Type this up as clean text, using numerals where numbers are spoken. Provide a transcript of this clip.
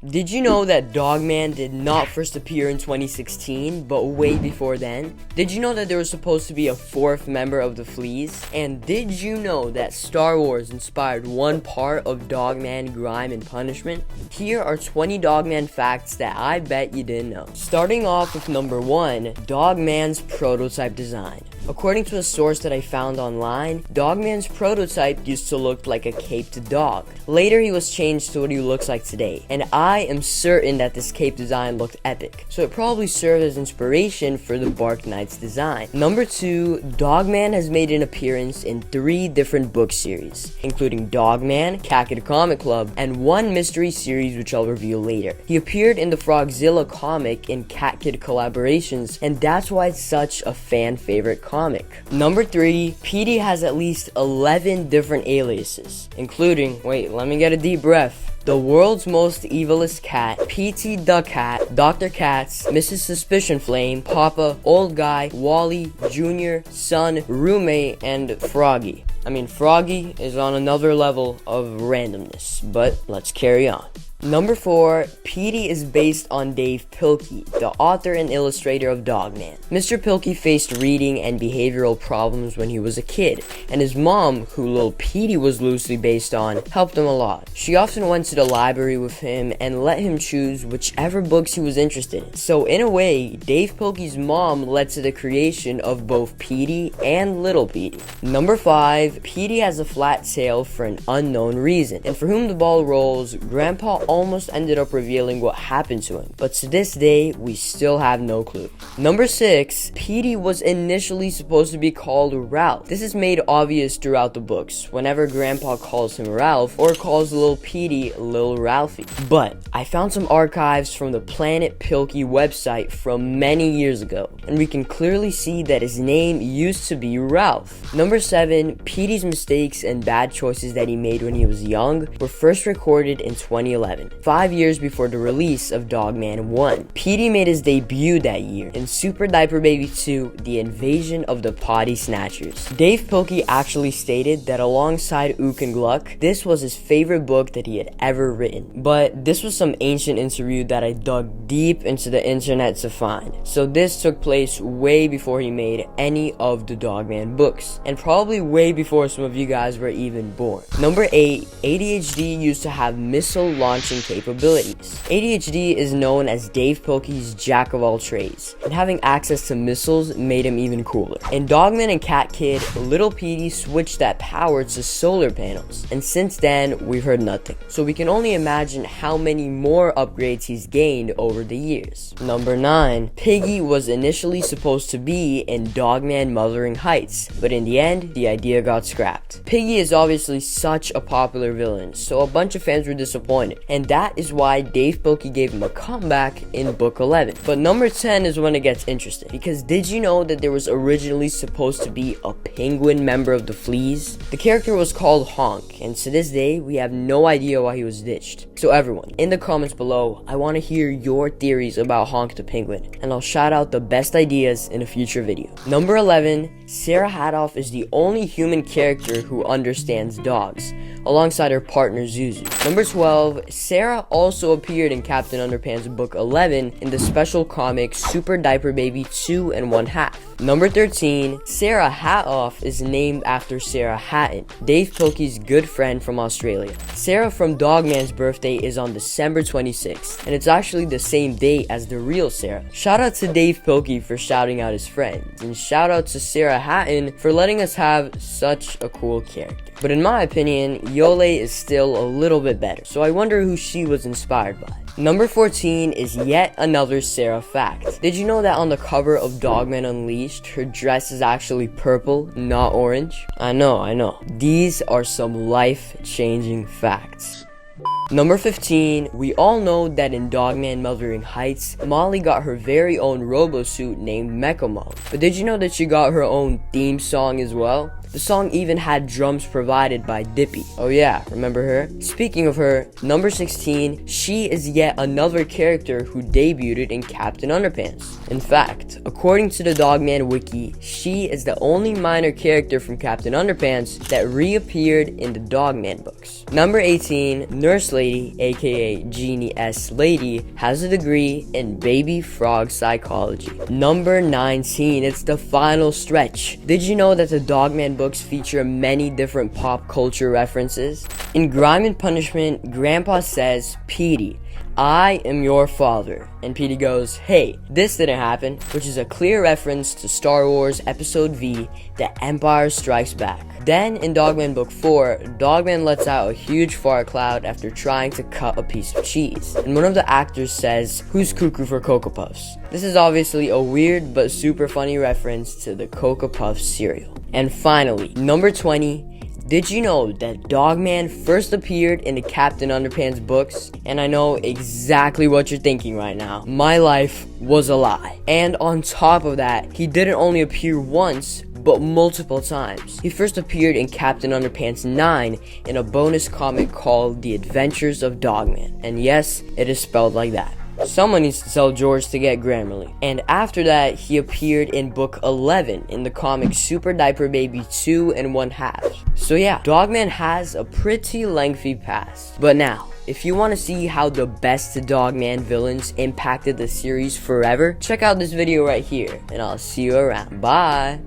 Did you know that Dogman did not first appear in 2016, but way before then? Did you know that there was supposed to be a fourth member of the Fleas? And did you know that Star Wars inspired one part of Dogman, Grime, and Punishment? Here are 20 Dogman facts that I bet you didn't know. Starting off with number 1, Dogman's prototype design. According to a source that I found online, Dogman's prototype used to look like a caped dog. Later he was changed to what he looks like today, and I am certain that this cape design looked epic, so it probably served as inspiration for the Bark Knight's design. Number 2, Dogman has made an appearance in 3 different book series, including Dogman, Cat Kid Comic Club, and one mystery series which I'll reveal later. He appeared in the Frogzilla comic in Cat Kid collaborations, and that's why it's such a fan favorite comic. Number 3, Petey has at least 11 different aliases, including, wait, let me get a deep breath. The world's most evilest cat, Petey the Cat, Dr. Katz, Mrs. Suspicion Flame, Papa, Old Guy, Wally, Junior, Son, Roommate, and Froggy. I mean, Froggy is on another level of randomness, but let's carry on. Number 4, Petey is based on Dave Pilkey, the author and illustrator of Dogman. Mr. Pilkey faced reading and behavioral problems when he was a kid, and his mom, who Lil Petey was loosely based on, helped him a lot. She often went to the library with him and let him choose whichever books he was interested in. So in a way, Dave Pilkey's mom led to the creation of both Petey and Little Petey. Number 5, Petey has a flat tail for an unknown reason, and for whom the ball rolls, Grampa almost ended up revealing what happened to him, but to this day, we still have no clue. Number 6, Petey was initially supposed to be called Ralph. This is made obvious throughout the books, whenever Grandpa calls him Ralph, or calls Lil Petey Lil Ralphie. But I found some archives from the Planet Pilkey website from many years ago, and we can clearly see that his name used to be Ralph. Number 7, Petey's mistakes and bad choices that he made when he was young were first recorded in 2011. 5 years before the release of Dogman 1. Petey made his debut that year in Super Diaper Baby 2, The Invasion of the Potty Snatchers. Dave Pilkey actually stated that alongside Ook and Gluck, this was his favorite book that he had ever written. But this was some ancient interview that I dug deep into the internet to find. So this took place way before he made any of the Dogman books, and probably way before some of you guys were even born. Number 8, ADHD used to have missile launching capabilities. ADHD is known as Dave Pilkey's jack of all trades, and having access to missiles made him even cooler. In Dogman and Cat Kid, Little Petey switched that power to solar panels, and since then, we've heard nothing. So we can only imagine how many more upgrades he's gained over the years. Number 9, Piggy was initially supposed to be in Dogman Wuthering Heights, but in the end, the idea got scrapped. Piggy is obviously such a popular villain, so a bunch of fans were disappointed, and that is why Dave Pilkey gave him a comeback in book 11. But number 10 is when it gets interesting, because did you know that there was originally supposed to be a penguin member of the Fleas? The character was called Honk, and to this day, we have no idea why he was ditched. So everyone, in the comments below, I want to hear your theories about Honk the Penguin, and I'll shout out the best ideas in a future video. Number 11, Sarah Hattoff is the only human character who understands dogs, alongside her partner Zuzu. Number 12, Sarah also appeared in Captain Underpants book 11 in the special comic Super Diaper Baby 2 1/2. Number 13, Sarah Hattoff is named after Sarah Hatton, Dave Pilkey's good friend from Australia. Sarah from Dogman's birthday is on December 26th, and it's actually the same date as the real Sarah. Shout out to Dave Pilkey for shouting out his friends, and shout out to Sarah Hatton for letting us have such a cool character. But in my opinion, Yole is still a little bit better, so I wonder who she was inspired by. Number 14 is yet another Sarah fact. Did you know that on the cover of Dogman Unleashed, her dress is actually purple, not orange? I know. These are some life-changing facts. Number 15, we all know that in Dogman Wuthering Heights, Molly got her very own robo-suit named Mecha Molly. But did you know that she got her own theme song as well? The song even had drums provided by Dippy. Oh yeah, remember her? Speaking of her, number 16, she is yet another character who debuted in Captain Underpants. In fact, according to the Dogman wiki, she is the only minor character from Captain Underpants that reappeared in the Dogman books. Number 18, Nurse Lady Lady, aka Genie S Lady, has a degree in baby frog psychology. Number 19, it's the final stretch. Did you know that the Dogman books feature many different pop culture references? In Crime and Punishment, Grampa says, "Petey, I am your father." And Petey goes, "Hey, this didn't happen," which is a clear reference to Star Wars Episode V, The Empire Strikes Back. Then, in Dogman Book 4, Dogman lets out a huge fart cloud after trying to cut a piece of cheese. And one of the actors says, "Who's cuckoo for Cocoa Puffs?" This is obviously a weird but super funny reference to the Cocoa Puffs cereal. And finally, number 20, did you know that Dogman first appeared in the Captain Underpants books? And I know exactly what you're thinking right now. My life was a lie. And on top of that, he didn't only appear once, but multiple times. He first appeared in Captain Underpants 9 in a bonus comic called The Adventures of Dogman. And yes, it is spelled like that. Someone needs to tell George to get Grammarly. And after that, he appeared in book 11 in the comic Super Diaper Baby 2 1/2. So yeah, Dogman has a pretty lengthy past. But now, if you want to see how the best Dogman villains impacted the series forever, check out this video right here, and I'll see you around. Bye!